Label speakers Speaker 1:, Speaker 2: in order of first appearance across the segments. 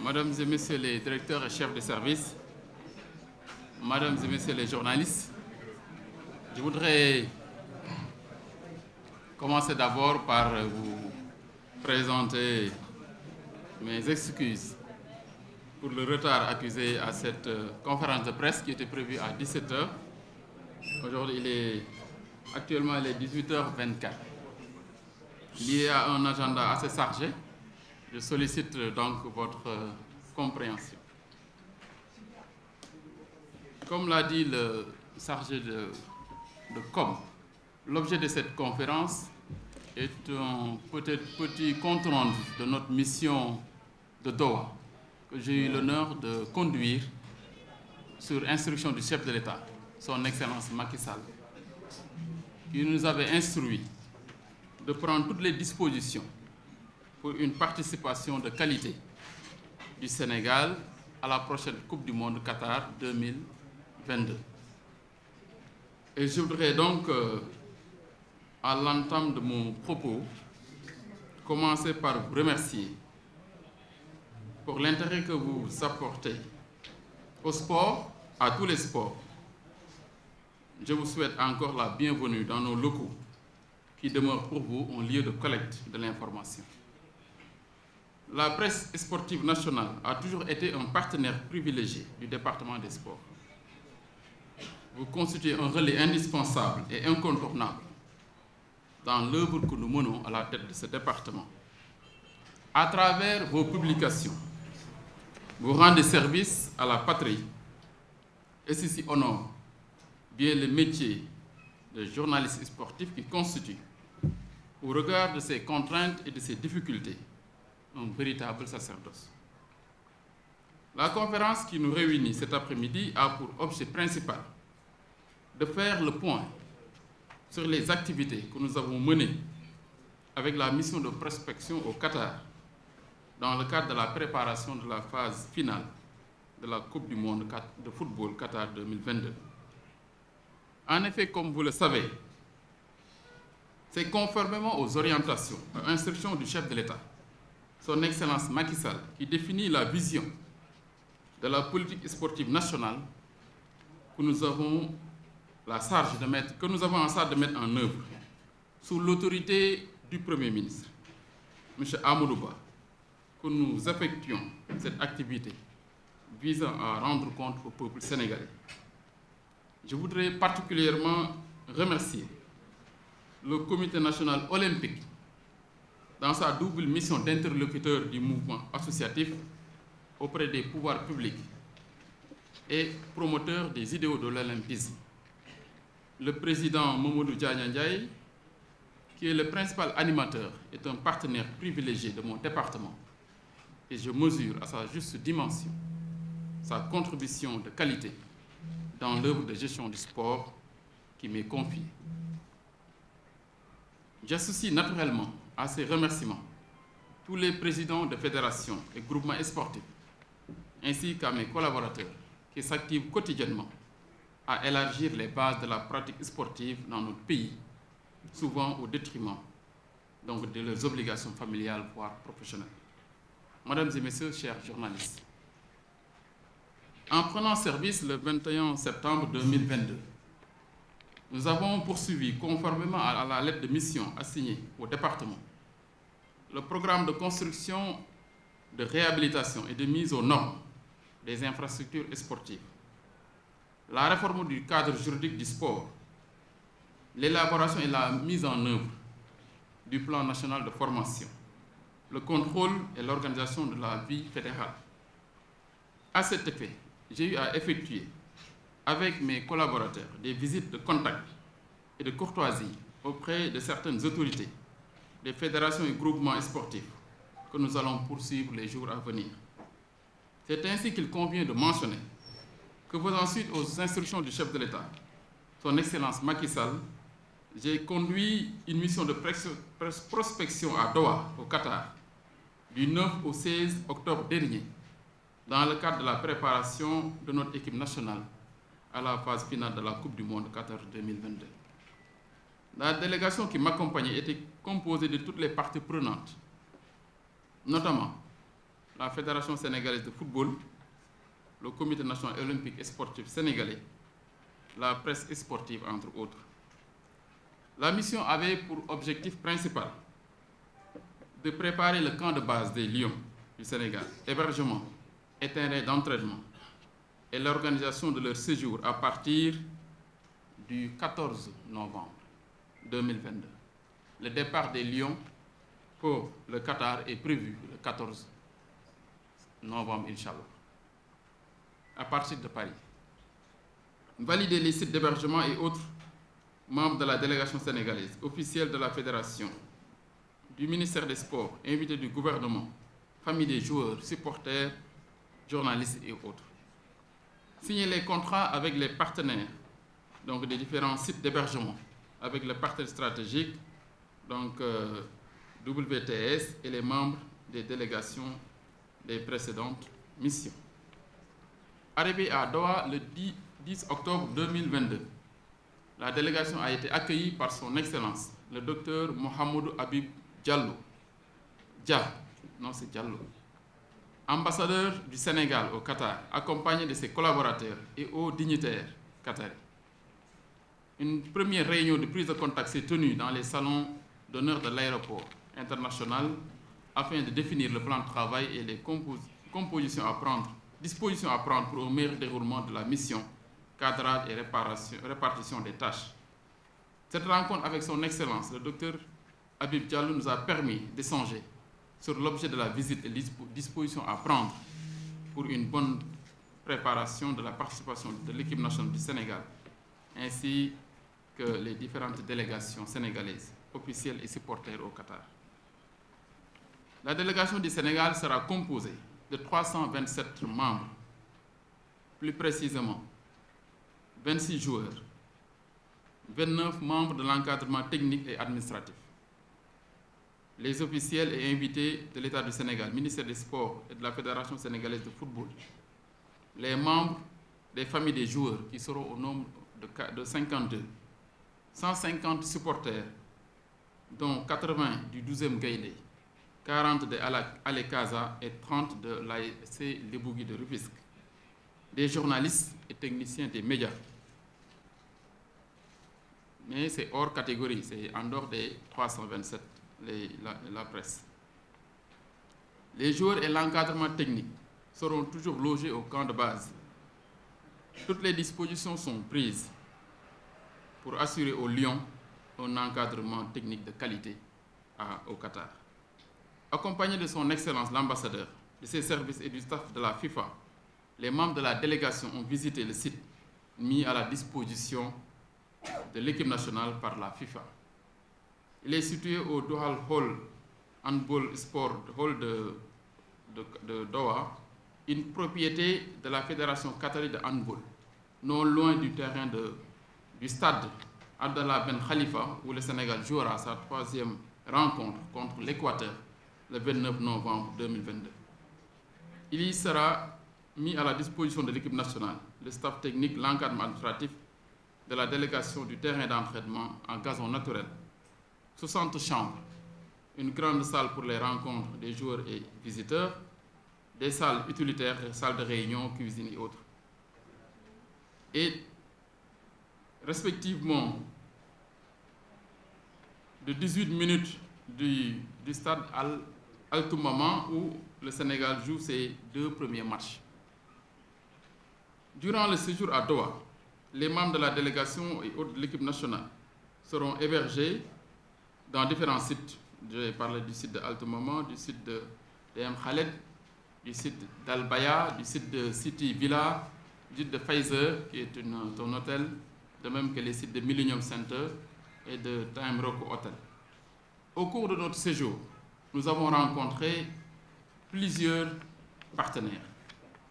Speaker 1: Mesdames et Messieurs les directeurs et chefs de service, Mesdames et Messieurs les journalistes, je voudrais commencer d'abord par vous présenter mes excuses pour le retard accusé à cette conférence de presse qui était prévue à 17 h. Aujourd'hui, actuellement, il est 18 h 24. Lié à un agenda assez chargé, je sollicite donc votre compréhension. Comme l'a dit le chargé de com, l'objet de cette conférence est un peut-être petit compte-rendu de notre mission de Doha, que j'ai eu l'honneur de conduire sur instruction du chef de l'État, son Excellence Macky Sall, qui nous avait instruit de prendre toutes les dispositions pour une participation de qualité du Sénégal à la prochaine Coupe du Monde Qatar 2022. Et je voudrais donc, à l'entame de mon propos, commencer par vous remercier pour l'intérêt que vous apportez au sport, à tous les sports. Je vous souhaite encore la bienvenue dans nos locaux qui demeurent pour vous un lieu de collecte de l'information. La presse sportive nationale a toujours été un partenaire privilégié du département des sports. Vous constituez un relais indispensable et incontournable dans l'œuvre que nous menons à la tête de ce département. À travers vos publications, vous rendez service à la patrie et ceci honore bien le métier de journaliste sportif qui constitue, au regard de ses contraintes et de ses difficultés, un véritable sacerdoce. La conférence qui nous réunit cet après-midi a pour objet principal de faire le point sur les activités que nous avons menées avec la mission de prospection au Qatar dans le cadre de la préparation de la phase finale de la Coupe du Monde de football Qatar 2022. En effet, comme vous le savez, c'est conformément aux orientations et instructions du chef de l'État, son Excellence Macky Sall, qui définit la vision de la politique sportive nationale que nous avons en charge de mettre en œuvre sous l'autorité du Premier ministre, M. Amadou Ba, que nous effectuons cette activité visant à rendre compte au peuple sénégalais. Je voudrais particulièrement remercier le Comité national olympique dans sa double mission d'interlocuteur du mouvement associatif auprès des pouvoirs publics et promoteur des idéaux de l'olympisme. Le président Mamadou Diagne Ndiaye, qui est le principal animateur, est un partenaire privilégié de mon département et je mesure à sa juste dimension sa contribution de qualité dans l'œuvre de gestion du sport qui m'est confiée. J'associe naturellement à ces remerciements tous les présidents de fédérations et groupements sportifs, ainsi qu'à mes collaborateurs qui s'activent quotidiennement à élargir les bases de la pratique sportive dans notre pays, souvent au détriment donc, de leurs obligations familiales, voire professionnelles. Mesdames et Messieurs, chers journalistes, en prenant service le 21 septembre 2022, nous avons poursuivi, conformément à la lettre de mission assignée au département, le programme de construction, de réhabilitation et de mise aux normes des infrastructures sportives, la réforme du cadre juridique du sport, l'élaboration et la mise en œuvre du plan national de formation, le contrôle et l'organisation de la vie fédérale. À cet effet, j'ai eu à effectuer avec mes collaborateurs des visites de contact et de courtoisie auprès de certaines autorités, des fédérations et groupements sportifs que nous allons poursuivre les jours à venir. C'est ainsi qu'il convient de mentionner que faisant suite aux instructions du chef de l'État, son Excellence Macky Sall, j'ai conduit une mission de prospection à Doha, au Qatar, du 9 au 16 octobre dernier, dans le cadre de la préparation de notre équipe nationale à la phase finale de la Coupe du Monde Qatar 2022. La délégation qui m'accompagnait était composée de toutes les parties prenantes, notamment la Fédération sénégalaise de football, le Comité national olympique et sportif sénégalais, la presse sportive, entre autres. La mission avait pour objectif principal de préparer le camp de base des Lions du Sénégal, hébergement et terrain d'entraînement, et l'organisation de leur séjour à partir du 14 novembre 2022. Le départ des Lions pour le Qatar est prévu le 14 novembre, Inch'Allah, à partir de Paris. Valider les sites d'hébergement et autres membres de la délégation sénégalaise, officiels de la Fédération, du ministère des Sports, invités du gouvernement, familles des joueurs, supporters, journalistes et autres. Signer les contrats avec les partenaires, donc des différents sites d'hébergement, avec les partenaires stratégiques, donc WTS et les membres des délégations des précédentes missions. Arrivé à Doha le 10 octobre 2022, la délégation a été accueillie par son Excellence, le docteur Mohamedou Habib Diallo, ambassadeur du Sénégal au Qatar, accompagné de ses collaborateurs et hauts dignitaires qataris. Une première réunion de prise de contact s'est tenue dans les salons d'honneur de l'aéroport international afin de définir le plan de travail et les dispositions à prendre pour un meilleur déroulement de la mission, cadrage et répartition des tâches. Cette rencontre avec son Excellence, le docteur Habib Diallo, nous a permis d'échanger sur l'objet de la visite et les dispositions à prendre pour une bonne préparation de la participation de l'équipe nationale du Sénégal, ainsi que les différentes délégations sénégalaises, officielles et supporters au Qatar. La délégation du Sénégal sera composée de 327 membres, plus précisément 26 joueurs, 29 membres de l'encadrement technique et administratif, les officiels et invités de l'État du Sénégal, ministère des Sports et de la Fédération sénégalaise de football, les membres des familles des joueurs qui seront au nombre de 52, 150 supporters, dont 80 du 12e Gaïdé, 40 de Alekaza et 30 de l'ASC Lebougui de Rufisque, des journalistes et techniciens des médias. Mais c'est hors catégorie, c'est en dehors des 327, la presse. Les joueurs et l'encadrement technique seront toujours logés au camp de base. Toutes les dispositions sont prises pour assurer aux Lions un encadrement technique de qualité au Qatar. Accompagné de son Excellence l'ambassadeur, de ses services et du staff de la FIFA, les membres de la délégation ont visité le site mis à la disposition de l'équipe nationale par la FIFA. Il est situé au Doha Hall Handball Sport Hall de Doha, une propriété de la Fédération qatari de handball, non loin du terrain du stade Abdallah Ben Khalifa, où le Sénégal jouera sa troisième rencontre contre l'Équateur le 29 novembre 2022. Il y sera mis à la disposition de l'équipe nationale, le staff technique, l'encadrement administratif de la délégation du terrain d'entraînement en gazon naturel, 60 chambres, une grande salle pour les rencontres des joueurs et visiteurs, des salles utilitaires, salles de réunion, cuisine et autres. Et respectivement de 18 minutes du stade Al-Toumama où le Sénégal joue ses 2 premiers matchs. Durant le séjour à Doha, les membres de la délégation et autres de l'équipe nationale seront hébergés dans différents sites. J'ai parlé du site de Al-Toumama, du site de DM Khaled, du site d'Al-Baya, du site de City Villa, du site de Pfizer, qui est un hôtel, de même que les sites de Millennium Center et de Time Rock Hotel. Au cours de notre séjour, nous avons rencontré plusieurs partenaires,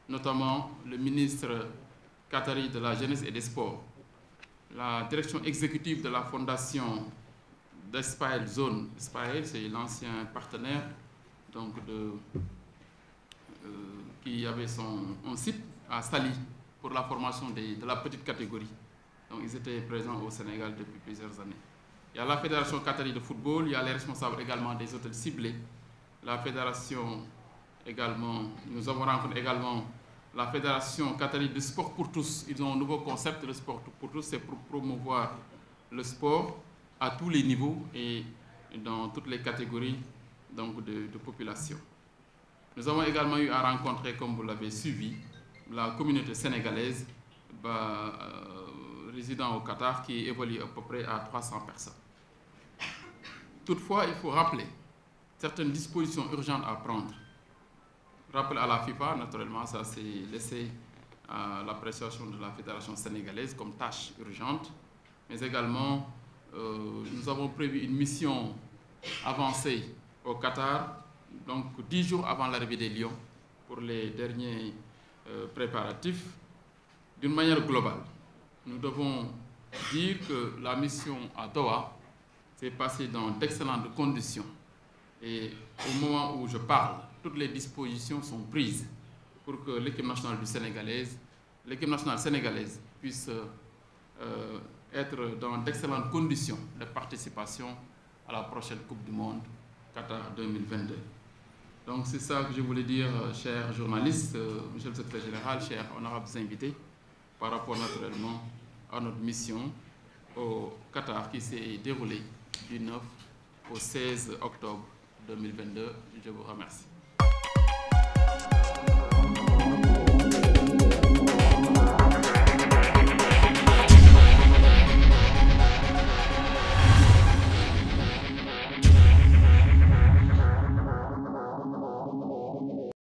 Speaker 1: notamment le ministre qatari de la Jeunesse et des Sports, la direction exécutive de la fondation d'Espaïl Zone. Espaïl, c'est l'ancien partenaire donc qui avait un site à Sali pour la formation de la petite catégorie. Donc ils étaient présents au Sénégal depuis plusieurs années. Il y a la Fédération qatari de football, il y a les responsables également des hôtels ciblés, la Fédération également, nous avons rencontré également la Fédération qatarienne de sport pour tous. Ils ont un nouveau concept, le sport pour tous, c'est pour promouvoir le sport à tous les niveaux et dans toutes les catégories donc, de population. Nous avons également eu à rencontrer, comme vous l'avez suivi, la communauté sénégalaise résidant au Qatar qui évolue à peu près à 300 personnes. Toutefois, il faut rappeler certaines dispositions urgentes à prendre. Rappel à la FIFA, naturellement, ça s'est laissé à l'appréciation de la Fédération sénégalaise comme tâche urgente, mais également, nous avons prévu une mission avancée au Qatar, donc 10 jours avant l'arrivée des Lions, pour les derniers préparatifs. D'une manière globale, nous devons dire que la mission à Doha s'est passée dans d'excellentes conditions. Et au moment où je parle, toutes les dispositions sont prises pour que l'équipe nationale sénégalaise puisse être dans d'excellentes conditions de participation à la prochaine Coupe du Monde Qatar 2022. Donc c'est ça que je voulais dire, chers journalistes, monsieur le secrétaire général, chers honorables invités, par rapport naturellement à notre mission au Qatar qui s'est déroulée du 9 au 16 octobre 2022. Je vous remercie.